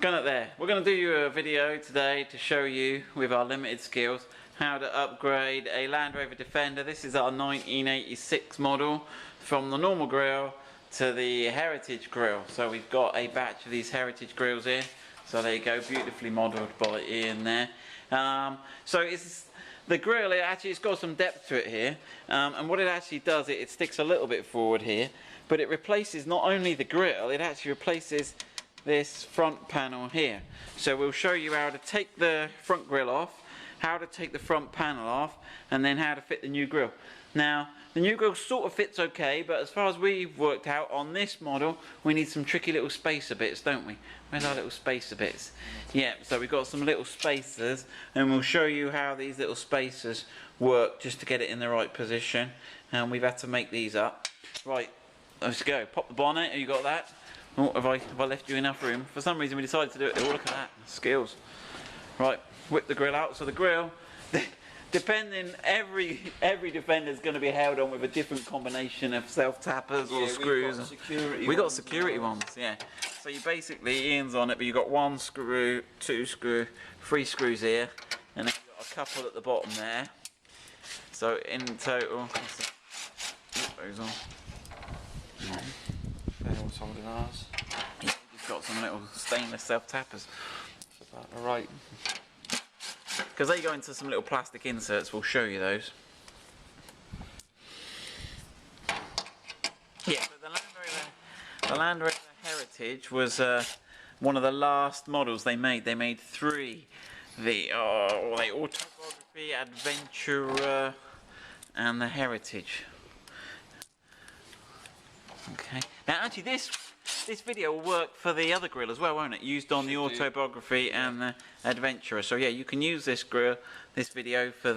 We're going to do a video today to show you, with our limited skills, how to upgrade a Land Rover Defender. This is our 1986 model, from the normal grille to the Heritage grille. So we've got a batch of these Heritage grilles here. So there you go, beautifully modelled by Ian there. So it's the grille, it's got some depth to it here, and what it actually does, it sticks a little bit forward here, but it replaces not only the grille, it actually replaces this front panel here. So we'll show you how to take the front grille off, how to take the front panel off, and then how to fit the new grille. Now the new grille sort of fits okay, but as far as we've worked out on this model, we need some tricky little spacer bits, don't we? Where's our little spacer bits? Yeah, so we've got some little spacers, and we'll show you how these little spacers work just to get it in the right position. And we've had to make these up. Right, let's go. Pop the bonnet. Have you got that? Oh, have I left you enough room? For some reason we decided to do it. Oh, look at that. Skills. Right, whip the grille out. So the grille, depending, every Defender is going to be held on with a different combination of self-tappers or screws. We got security ones, yeah. So you basically, Ian's on it, but you've got one screw, two screw, three screws here, and then you've got a couple at the bottom there. So in total, what goes on? What's holding ours? You've got some little stainless self-tappers. That's about right. Because they go into some little plastic inserts, we'll show you those. Yeah, but the Land Rover Heritage was one of the last models they made. They made three. The Autobiography, Adventurer, and the Heritage. Okay. Now actually this video will work for the other grille as well, won't it? Used on the Autobiography and the Adventurer. So yeah, you can use this grille, this video, for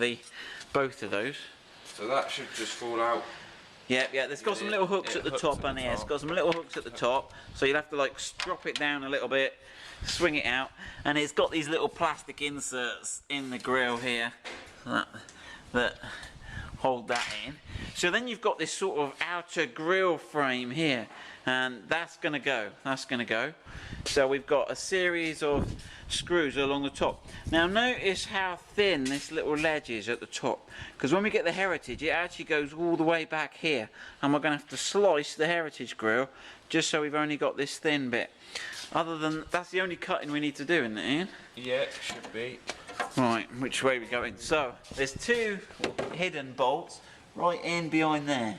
both of those. So that should just fall out. Yeah, there's got some little hooks at the top, and it's got some little hooks at the top, so you'll have to like drop it down a little bit, swing it out, and it's got these little plastic inserts in the grille here that hold that in. So then you've got this sort of outer grille frame here, and that's going to go. So we've got a series of screws along the top. Now notice how thin this little ledge is at the top, because when we get the Heritage, it actually goes all the way back here, and we're going to have to slice the Heritage grille just so we've only got this thin bit. Other than that's the only cutting we need to do, isn't it, Ian? Yeah, it should be. Right, which way are we going? So there's two hidden bolts right in behind there.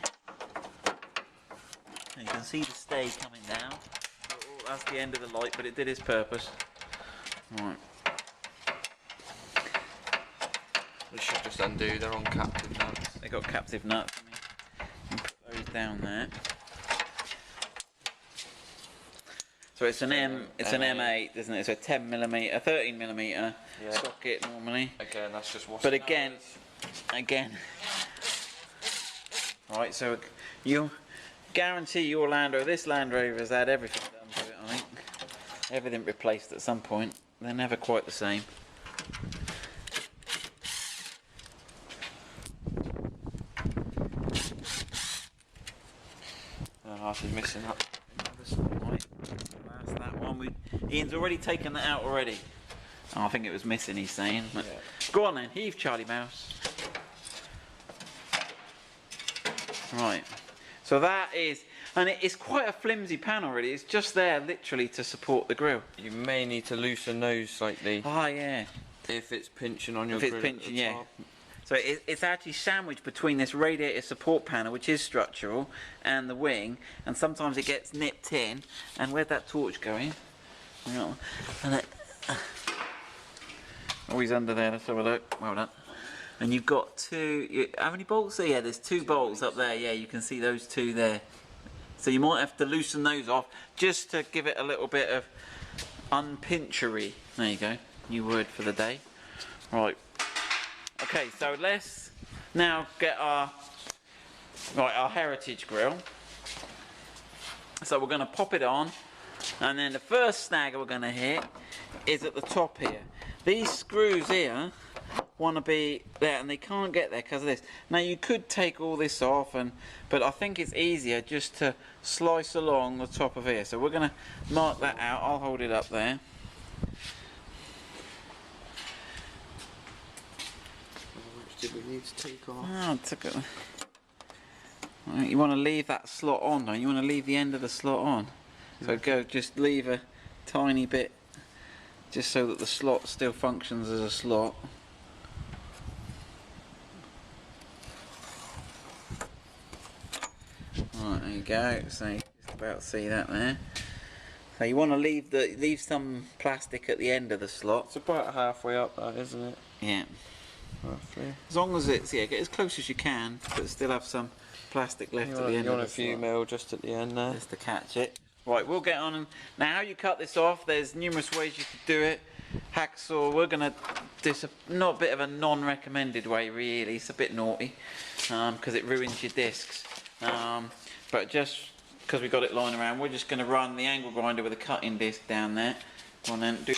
You can see the stay coming down. Oh, that's the end of the light, but it did its purpose. Right. They should just undo. They're on captive nuts. They got captive nuts. You put those down there. So it's an M8, isn't it? So a 10mm, a 13mm socket normally. Again, that's just what's. But again. Right, so you guarantee your Land Rover, this Land Rover has had everything done to it, I think. Everything replaced at some point. They're never quite the same. Half is missing up. Right, that's that one. Ian's already taken that out already. Oh, I think it was missing, he's saying. But yeah. Go on then, heave Charlie Mouse. Right, so that is, and it's quite a flimsy panel really, it's just there literally to support the grille. You may need to loosen those slightly. Ah, yeah. If it's pinching on your grille. If it's pinching, yeah. So it's actually sandwiched between this radiator support panel, which is structural, and the wing, and sometimes it gets nipped in. And where'd that torch go in? Always under there, let's have a look. Well done. And you've got two, how many bolts there? Yeah, there's two bolts up there. Yeah, you can see those two there. So you might have to loosen those off just to give it a little bit of unpinchery. There you go, new word for the day. Right. Okay, so let's now get our Heritage grille. So we're going to pop it on, and then the first snag we're going to hit is at the top here. These screws here want to be there, and they can't get there because of this. Now you could take all this off, but I think it's easier just to slice along the top of here. So we're going to mark that out. I'll hold it up there. you need to take off. Oh, I took it. Right, you want to leave that slot on, don't you? You want to leave the end of the slot on. So go, just leave a tiny bit, just so that the slot still functions as a slot. Right, there you go. So you just about see that there. So you want to leave some plastic at the end of the slot. It's about halfway up, that, isn't it? Yeah. Roughly. As long as it's, yeah, get as close as you can, but still have some plastic left at the end of the slot. You want a few mil just at the end there. Just to catch it. Right, we'll get on and now how you cut this off, there's numerous ways you could do it. Hacksaw, we're gonna do not a bit of a non-recommended way really, it's a bit naughty, because it ruins your discs. But just because we got it lying around, we're just gonna run the angle grinder with a cutting disc down there. And then do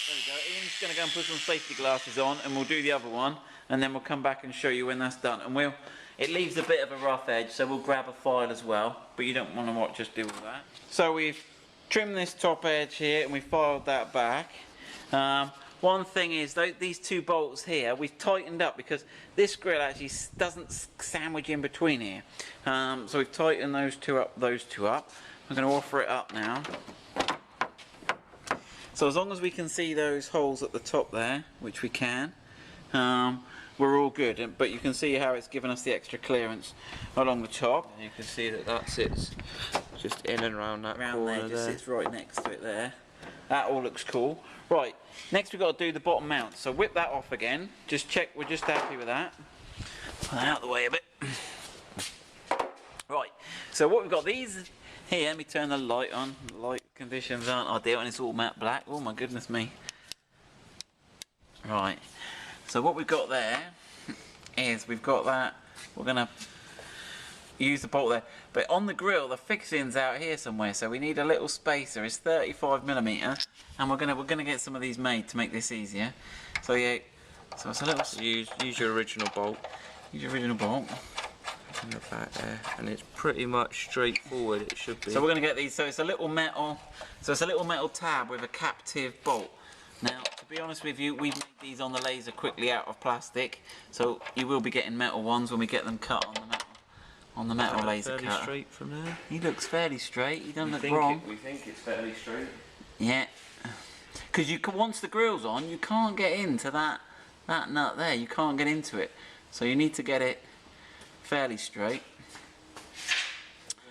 there we go. Ian's going to go and put some safety glasses on and we'll do the other one and then we'll come back and show you when that's done. And it leaves a bit of a rough edge, so we'll grab a file as well, but you don't want to just do all that. So we've trimmed this top edge here and we filed that back. One thing is these two bolts here we've tightened up because this grill actually doesn't sandwich in between here. So we've tightened those two up. I'm going to offer it up now. So as long as we can see those holes at the top there, which we can, we're all good. But you can see how it's given us the extra clearance along the top. And you can see that sits just in and around that corner there. Just sits right next to it there. That all looks cool. Right, next we've got to do the bottom mount. So whip that off again. Just check we're just happy with that. Put that out of the way a bit. Right, so what we've got these here, let me turn the light on. The light conditions aren't ideal and it's all matte black. Oh my goodness me. Right, so what we've got there is we've got that, we're going to use the bolt there, but on the grill the fixing's out here somewhere, so we need a little spacer. It's 35mm and we're gonna get some of these made to make this easier. So yeah, so it's a little, use your original bolt. Use your original bolt. In the back there, and it's pretty much straightforward. It should be. So we're going to get these. So it's a little metal tab with a captive bolt. Now, to be honest with you, we've made these on the laser quickly out of plastic, so you will be getting metal ones when we get them cut on the metal laser cutter. Fairly straight from there. He looks fairly straight. He doesn't look wrong. We think it's fairly straight. Yeah, because once the grill's on, you can't get into that nut there. You can't get into it, so you need to get it fairly straight.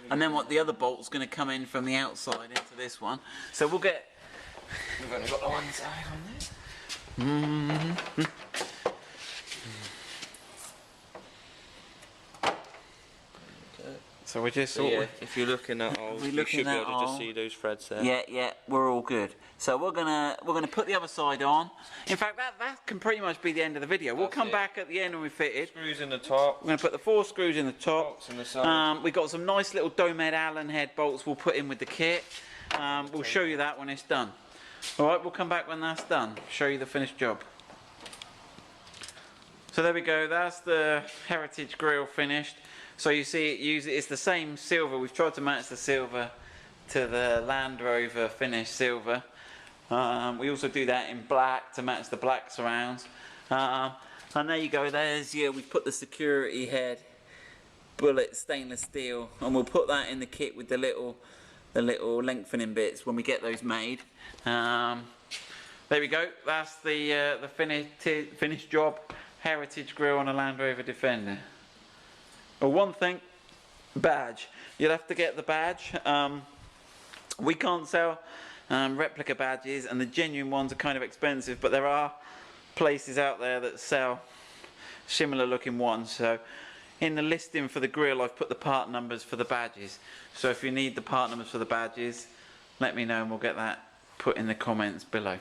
And then the other bolt's going to come in from the outside into this one. So we'll get... We've only got the one side on this. So we're just sort of... if you're looking at holes, you should be able to just see those threads there. Yeah, we're all good. So we're gonna put the other side on. In fact, that can pretty much be the end of the video. We'll come back at the end when we fitted. Screws in the top. We're gonna put the 4 screws in the top. Bolts in the side. We've got some nice little Domed Allen head bolts we'll put in with the kit. We'll show you that when it's done. Alright, we'll come back when that's done. Show you the finished job. So there we go, that's the Heritage grill finished. So you see it's the same silver. We've tried to match the silver to the Land Rover finished silver. We also do that in black to match the black surrounds. And there you go, we've put the security head bullet stainless steel, and we'll put that in the kit with the little lengthening bits when we get those made. There we go, that's the finished job Heritage grill on a Land Rover Defender. Well, one thing, badge. You'll have to get the badge. We can't sell replica badges, and the genuine ones are kind of expensive, but there are places out there that sell similar looking ones. So in the listing for the grill, I've put the part numbers for the badges. So if you need the part numbers for the badges, let me know and we'll get that put in the comments below.